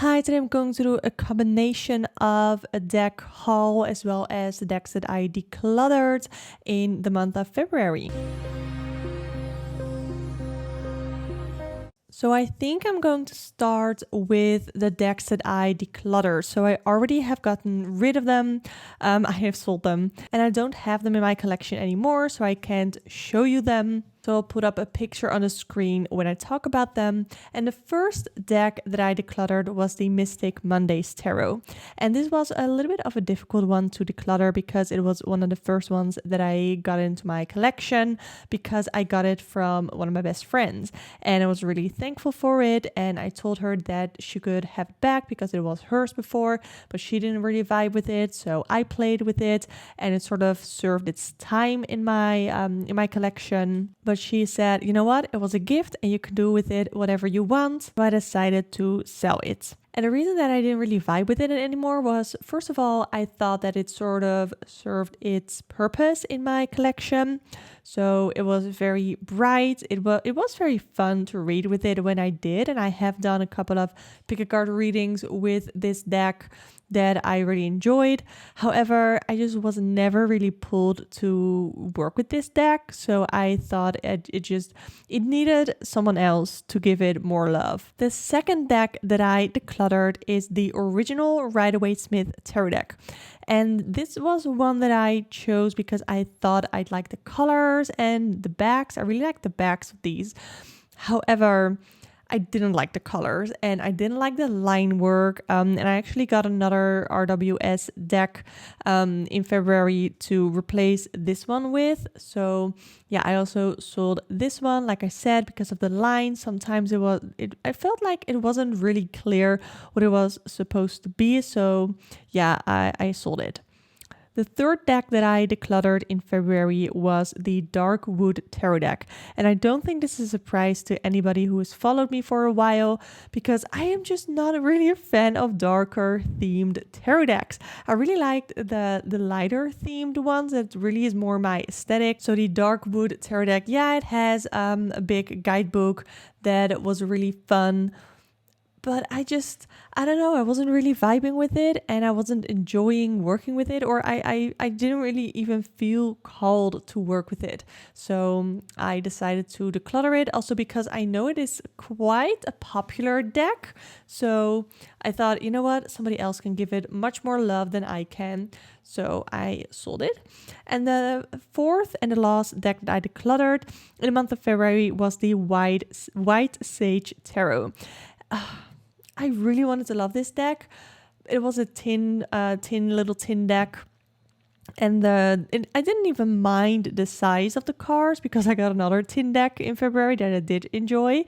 Hi, today I'm going to do a combination of a deck haul as well as the decks that I decluttered in the month of February. So I think I'm going to start with the decks that I decluttered. So I already have gotten rid of them. I have sold them and I don't have them in my collection anymore, so I can't show you them. So I'll put up a picture on the screen when I talk about them. And the first deck that I decluttered was the Mystic Mondays Tarot. And this was a little bit of a difficult one to declutter because it was one of the first ones that I got into my collection because I got it from one of my best friends. And I was really thankful for it. And I told her that she could have it back because it was hers before, but she didn't really vibe with it. So I played with it and it sort of served its time in my collection. But she said, you know what, it was a gift and you can do with it whatever you want. So I decided to sell it. And the reason that I didn't really vibe with it anymore was, first of all, I thought that it sort of served its purpose in my collection. So it was very bright. It was very fun to read with it when I did. And I have done a couple of pick a card readings with this deck that I really enjoyed. However, I just was never really pulled to work with this deck. So I thought it needed someone else to give it more love. The second deck that I decluttered is the original Rider-Waite-Smith Tarot deck. And this was one that I chose because I thought I'd like the colors and the backs. I really like the backs of these. However, I didn't like the colors and I didn't like the line work. And I actually got another RWS deck in February to replace this one with. So yeah, I also sold this one, like I said, because of the line. Sometimes I felt like it wasn't really clear what it was supposed to be. So yeah, I sold it. The third deck that I decluttered in February was the Dark Wood Tarot deck. And I don't think this is a surprise to anybody who has followed me for a while because I am just not really a fan of darker themed tarot decks. I really liked the lighter themed ones. That really is more my aesthetic. So the Dark Wood Tarot deck, yeah, it has a big guidebook that was really fun. But I don't know, I wasn't really vibing with it and I wasn't enjoying working with it, or I didn't really even feel called to work with it. So I decided to declutter it, also because I know it is quite a popular deck. So I thought, you know what, somebody else can give it much more love than I can. So I sold it. And the fourth and the last deck that I decluttered in the month of February was the White Sage Tarot. I really wanted to love this deck. It was a little tin deck. And I didn't even mind the size of the cards because I got another tin deck in February that I did enjoy.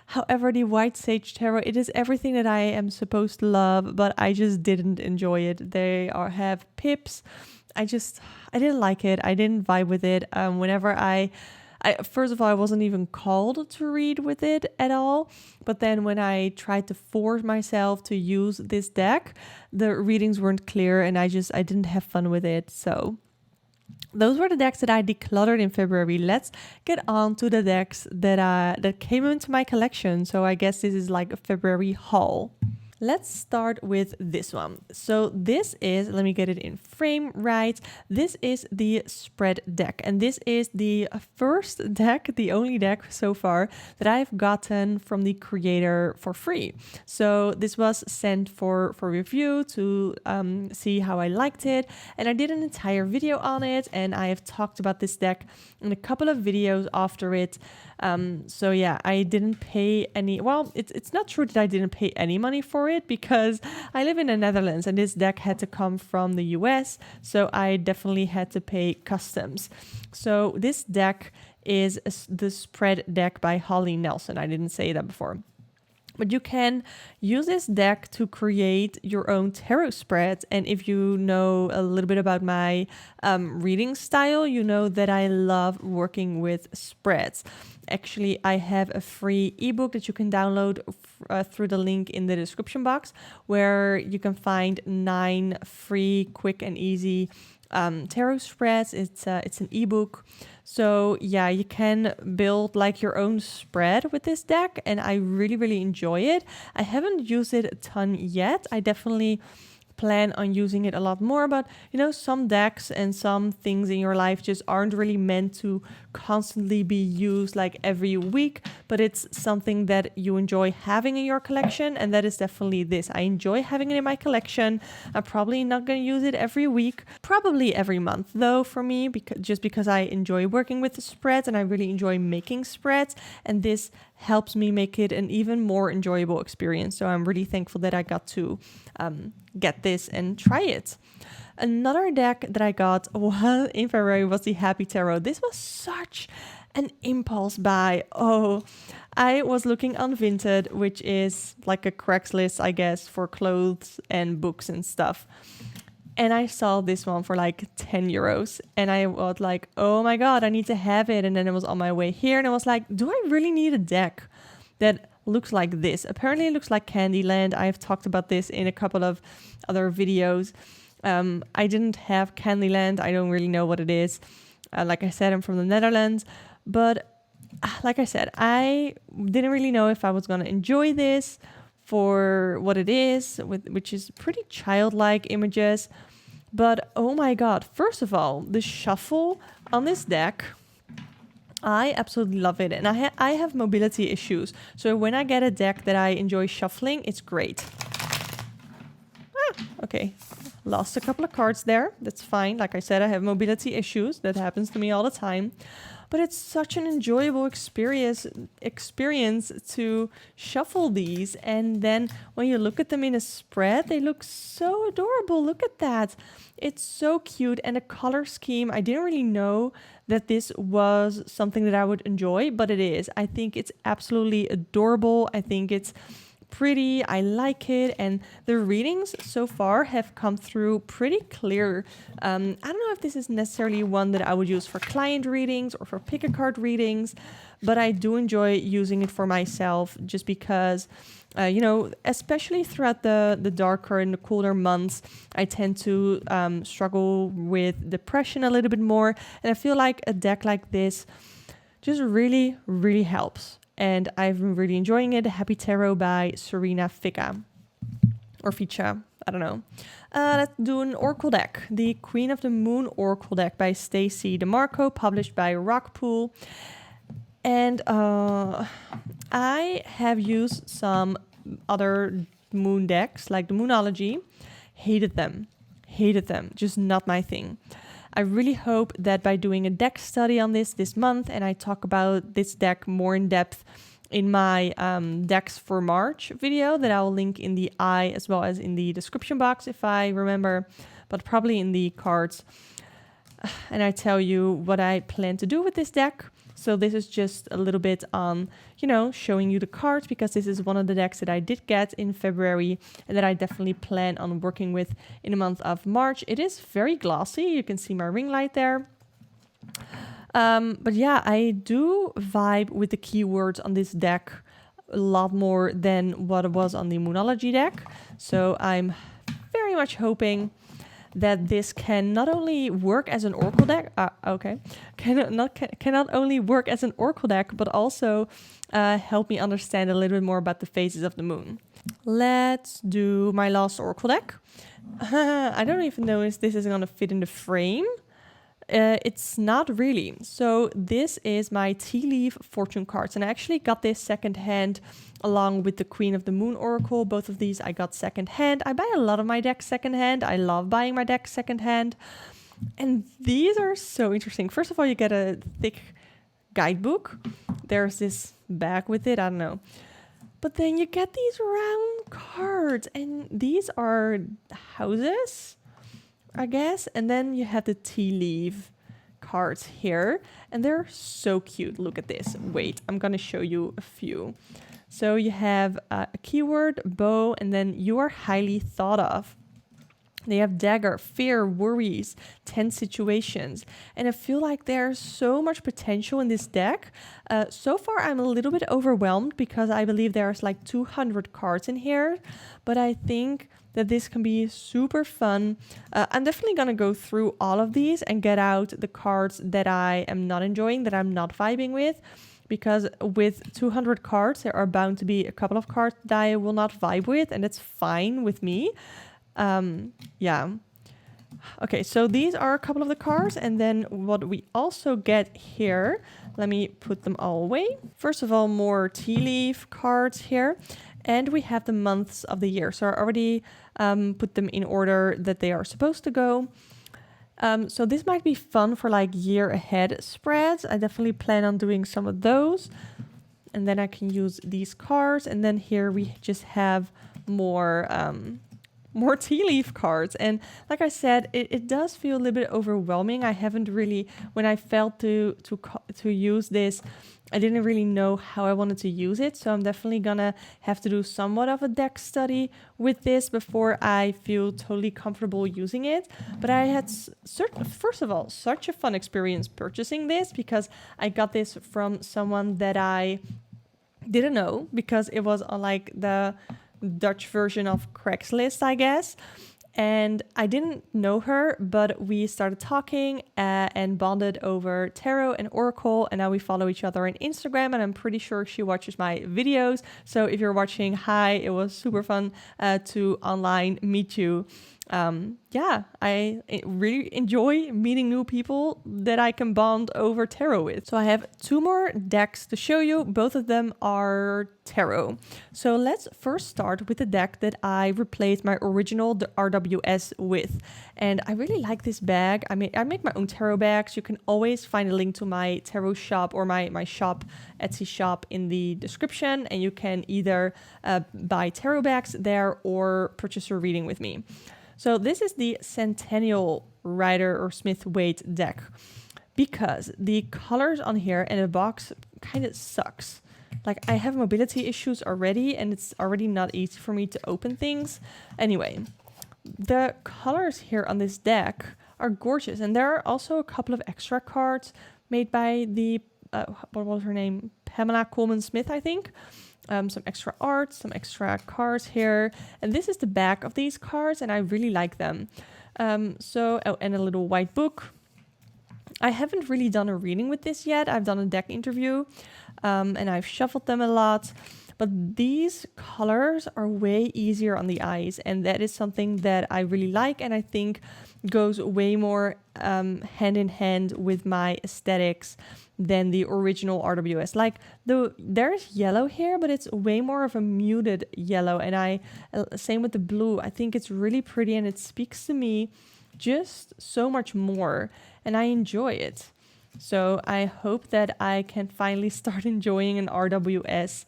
However, the White Sage Tarot, it is everything that I am supposed to love, but I just didn't enjoy it. They have pips. I didn't like it. I didn't vibe with it. Whenever first of all, I wasn't even called to read with it at all. But then when I tried to force myself to use this deck, the readings weren't clear and I didn't have fun with it. So those were the decks that I decluttered in February. Let's get on to the decks that came into my collection. So I guess this is like a February haul. Let's start with this one. So this is, let me get it in frame right. This is the spread deck. And this is the first deck, the only deck so far that I've gotten from the creator for free. So this was sent for review to see how I liked it. And I did an entire video on it. And I have talked about this deck in a couple of videos after it. So yeah, I didn't pay any, well, it's not true that I didn't pay any money for it because I live in the Netherlands and this deck had to come from the US. So I definitely had to pay customs. So this deck is the spread deck by Holly Nelson. I didn't say that before. But you can use this deck to create your own tarot spreads. And if you know a little bit about my reading style, you know that I love working with spreads. Actually, I have a free ebook that you can download through the link in the description box, where you can find 9 free, quick and easy tarot spreads. It's an ebook. So yeah, you can build like your own spread with this deck, and I really, really enjoy it. I haven't used it a ton yet. I definitely plan on using it a lot more, but you know, some decks and some things in your life just aren't really meant to constantly be used like every week, but it's something that you enjoy having in your collection, and that is definitely this. I enjoy having it in my collection. I'm probably not going to use it every week, probably every month though for me, because I enjoy working with the spreads and I really enjoy making spreads, and this helps me make it an even more enjoyable experience. So I'm really thankful that I got to get this and try it. Another deck that I got while in February was the Happy Tarot. This was such an impulse buy. Oh, I was looking on Vinted, which is like a Craigslist, I guess, for clothes and books and stuff. And I saw this one for like 10 euros. And I was like, oh my God, I need to have it. And then it was on my way here. And I was like, do I really need a deck that looks like this? Apparently it looks like Candyland. I've talked about this in a couple of other videos. I didn't have Candyland. I don't really know what it is. Like I said, I'm from the Netherlands. But like I said, I didn't really know if I was going to enjoy this for what it is, which is pretty childlike images. But oh my God, first of all, the shuffle on this deck, I absolutely love it. And I have mobility issues. So when I get a deck that I enjoy shuffling, it's great. Okay. Lost a couple of cards there. That's fine. Like I said, I have mobility issues. That happens to me all the time. But it's such an enjoyable experience to shuffle these. And then when you look at them in a spread, they look so adorable. Look at that. It's so cute. And the color scheme, I didn't really know that this was something that I would enjoy, but it is. I think it's absolutely adorable. I think it's pretty. I like it, and the readings so far have come through pretty clear. I don't know if this is necessarily one that I would use for client readings or for pick a card readings, but I do enjoy using it for myself just because especially throughout the darker and the colder months, I tend to struggle with depression a little bit more, and I feel like a deck like this just really, really helps. And I've been really enjoying it. Happy Tarot by Serena Fica. Or Ficha. I don't know. Let's do an Oracle deck. The Queen of the Moon Oracle deck by Stacey DeMarco, published by Rockpool. And I have used some other moon decks, like the Moonology. Hated them. Just not my thing. I really hope that by doing a deck study on this month, and I talk about this deck more in depth in my decks for March video that I'll link in the eye as well as in the description box if I remember, but probably in the cards. And I tell you what I plan to do with this deck. So this is just a little bit on, showing you the cards, because this is one of the decks that I did get in February and that I definitely plan on working with in the month of March. It is very glossy. You can see my ring light there. But yeah, I do vibe with the keywords on this deck a lot more than what it was on the Moonology deck. So I'm very much hoping that this can not only work as an Oracle deck, cannot only work as an Oracle deck, but also help me understand a little bit more about the phases of the moon. Let's do my last Oracle deck. I don't even know if this is going to fit in the frame. It's not really. So this is my Tea Leaf Fortune cards, and I actually got this secondhand along with the Queen of the Moon Oracle. Both of these I got secondhand. I buy a lot of my decks secondhand. I love buying my decks secondhand. And these are so interesting. First of all, you get a thick guidebook. There's this bag with it. I don't know. But then you get these round cards, and these are houses, I guess. And then you have the tea leaf cards here, and they're so cute. Look at this. Wait, I'm going to show you a few. So you have a keyword, bow, and then you are highly thought of. They have dagger, fear, worries, tense situations. And I feel like there's so much potential in this deck. So far, I'm a little bit overwhelmed because I believe there's like 200 cards in here. But I think that this can be super fun. I'm definitely going to go through all of these and get out the cards that I am not enjoying, that I'm not vibing with. Because with 200 cards, there are bound to be a couple of cards that I will not vibe with. And that's fine with me. Yeah. Okay, so these are a couple of the cards, and then what we also get here, let me put them all away. First of all, more tea leaf cards here, and we have the months of the year. So I already put them in order that they are supposed to go. So this might be fun for like year ahead spreads. I definitely plan on doing some of those. And then I can use these cards, and then here we just have more tea leaf cards. And like I said, it does feel a little bit overwhelming. I haven't really, when I felt to use this, I didn't really know how I wanted to use it. So I'm definitely gonna have to do somewhat of a deck study with this before I feel totally comfortable using it. But I had first of all, such a fun experience purchasing this, because I got this from someone that I didn't know, because it was on like the Dutch version of Craigslist, I guess. And I didn't know her, but we started talking and bonded over tarot and oracle. And now we follow each other on Instagram, and I'm pretty sure she watches my videos. So if you're watching, hi, it was super fun to online meet you. Yeah, I really enjoy meeting new people that I can bond over tarot with. So I have 2 more decks to show you. Both of them are tarot. So let's first start with the deck that I replaced my original RWS with. And I really like this bag. I make my own tarot bags. You can always find a link to my tarot shop or my shop, Etsy shop, in the description. And you can either buy tarot bags there or purchase a reading with me. So this is the Centennial Rider or Smith-Waite deck, because the colors on here and the box kind of sucks. Like, I have mobility issues already, and it's already not easy for me to open things. Anyway, the colors here on this deck are gorgeous, and there are also a couple of extra cards made by the, what was her name? Pamela Coleman Smith, I think. Some extra art, some extra cards here. And this is the back of these cards, and I really like them. And a little white book. I haven't really done a reading with this yet. I've done a deck interview, and I've shuffled them a lot. But these colors are way easier on the eyes, and that is something that I really like, and I think goes way more hand in hand with my aesthetics than the original RWS. Like, there's yellow here, but it's way more of a muted yellow, and same with the blue. I think it's really pretty, and it speaks to me just so much more, and I enjoy it. So I hope that I can finally start enjoying an RWS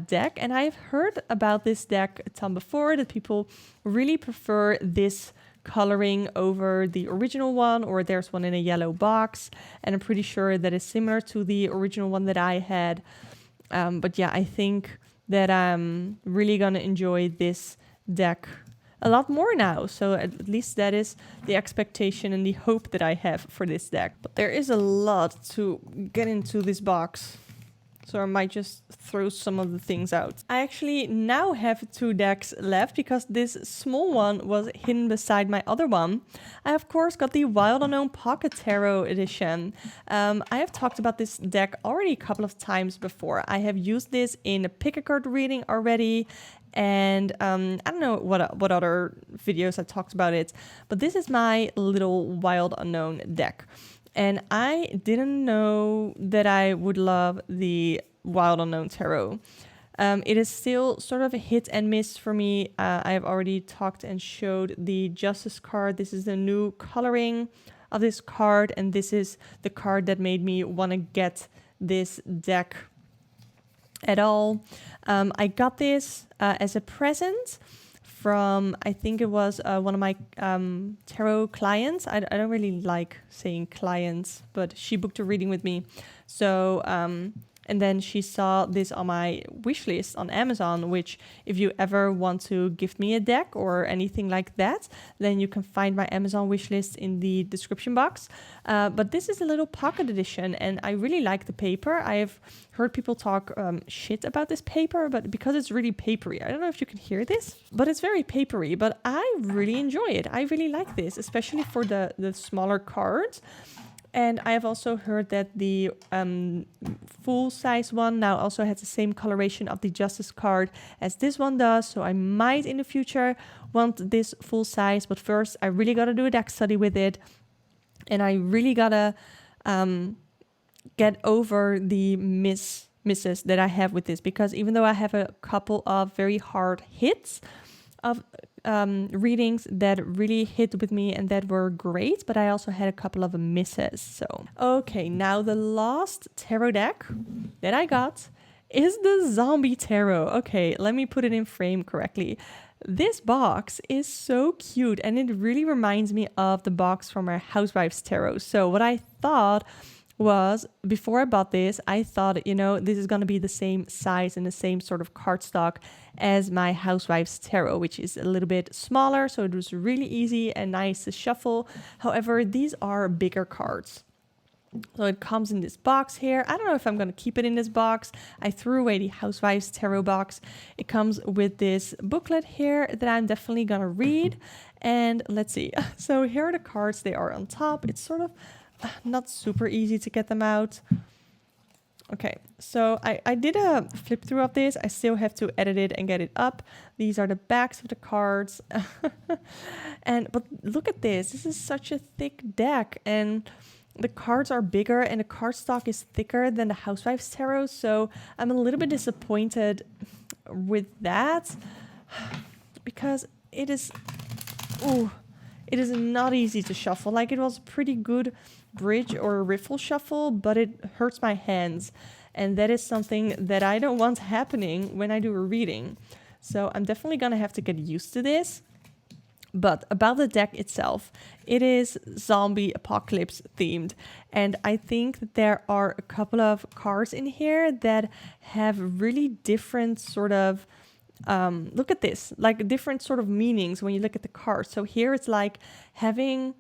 deck. And I've heard about this deck a ton before, that people really prefer this coloring over the original one, or there's one in a yellow box, and I'm pretty sure that is similar to the original one that I had. But yeah, I think that I'm really gonna enjoy this deck a lot more now. So at least that is the expectation and the hope that I have for this deck. But there is a lot to get into this box, so I might just throw some of the things out. I actually now have 2 decks left, because this small one was hidden beside my other one. I, of course, got the Wild Unknown Pocket Tarot edition. I have talked about this deck already a couple of times before. I have used this in a pick-a-card reading already, and I don't know what other videos I talked about it, but this is my little Wild Unknown deck. And I didn't know that I would love the Wild Unknown Tarot. It is still sort of a hit and miss for me. I have already talked and showed the Justice card. This is the new coloring of this card, and this is the card that made me want to get this deck at all. I got this as a present from, I think it was one of my tarot clients. I don't really like saying clients, but she booked a reading with me. So And then she saw this on my wish list on Amazon, which if you ever want to gift me a deck or anything like that, then you can find my Amazon wish list in the description box. But this is a little pocket edition and I really like the paper. I've heard people talk shit about this paper, but because it's really papery, I don't know if you can hear this, but it's very papery, but I really enjoy it. I really like this, especially for the smaller cards. And I have also heard that the full-size one now also has the same coloration of the Justice card as this one does. So I might in the future want this full size. But first, I really got to do a deck study with it. And I really got to get over the misses that I have with this. Because even though I have a couple of very hard hits of readings that really hit with me and that were great, but I also had a couple of misses. So, okay, now the last tarot deck that I got is the Zombie Tarot. Okay, let me put it in frame correctly. This box is so cute and it really reminds me of the box from our Housewives Tarot. So what I thought was, before I bought this, I thought, you know, this is going to be the same size and the same sort of cardstock as my Housewives Tarot, which is a little bit smaller, so it was really easy and nice to shuffle. However, these are bigger cards. So it comes in this box here. I don't know if I'm going to keep it in this box. I threw away the Housewives Tarot box. It comes with this booklet here that I'm definitely going to read. And let's see. So here are the cards. They are on top. It's sort of not super easy to get them out. Okay, so I did a flip through of this. I still have to edit it and get it up. These are the backs of the cards. But look at this. This is such a thick deck and the cards are bigger and the cardstock is thicker than the Housewives Tarot. So I'm a little bit disappointed with that because it is not easy to shuffle. Like, it was a pretty good bridge or a riffle shuffle, but it hurts my hands. And that is something that I don't want happening when I do a reading. So I'm definitely going to have to get used to this. But about the deck itself, it is zombie apocalypse themed. And I think that there are a couple of cards in here that have really different sort of look at this, like different sort of meanings when you look at the cards. So here it's like having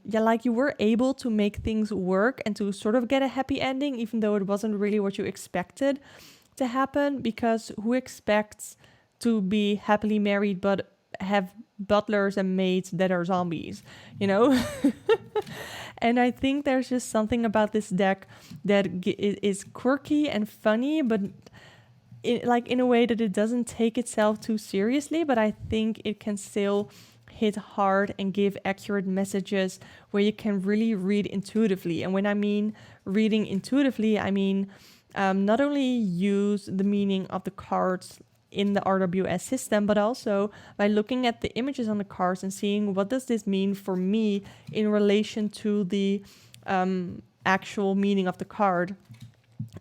like you were able to make things work and to sort of get a happy ending, even though it wasn't really what you expected to happen, because who expects to be happily married but have butlers and maids that are zombies, you know? And I think there's just something about this deck that is quirky and funny, but in a way that it doesn't take itself too seriously, but I think it can still hit hard and give accurate messages where you can really read intuitively. And when I mean reading intuitively, I mean not only use the meaning of the cards in the RWS system, but also by looking at the images on the cards and seeing what does this mean for me in relation to the actual meaning of the card.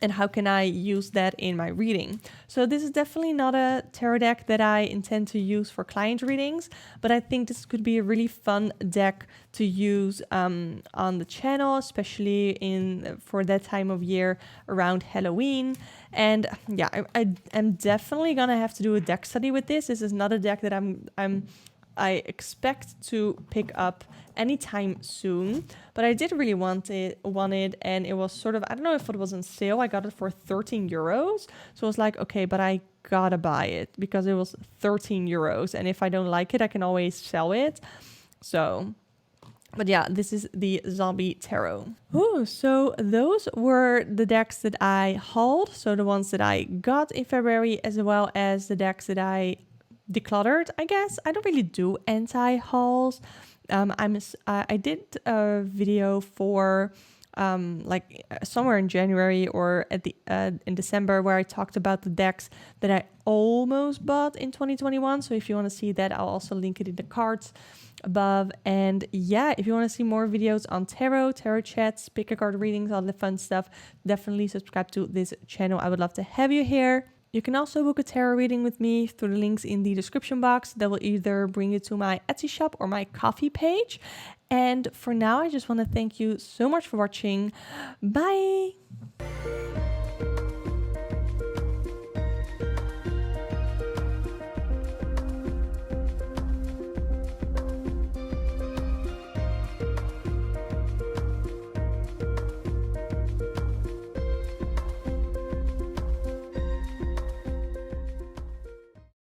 And how can I use that in my reading? So this is definitely not a tarot deck that I intend to use for client readings, but I think this could be a really fun deck to use on the channel, especially for that time of year around Halloween. And yeah, I'm definitely gonna have to do a deck study with this. This is not a deck that I expect to pick up anytime soon, but I did really want it, and it was sort of, I don't know if it was on sale. I got it for 13 euros. So I was like, okay, but I gotta buy it because it was 13 euros. And if I don't like it, I can always sell it. So, but yeah, this is the Zombie Tarot. Oh, so those were the decks that I hauled. So the ones that I got in February, as well as the decks that I decluttered, I guess. I don't really do anti-hauls. I did a video for like somewhere in January or at the in December where I talked about the decks that I almost bought in 2021. So if you want to see that, I'll also link it in the cards above. And yeah, if you want to see more videos on tarot chats, pick a card readings, all the fun stuff, definitely subscribe to this channel. I would love to have you here. You can also book a tarot reading with me through the links in the description box that will either bring you to my Etsy shop or my Ko-fi page. And for now, I just want to thank you so much for watching. Bye!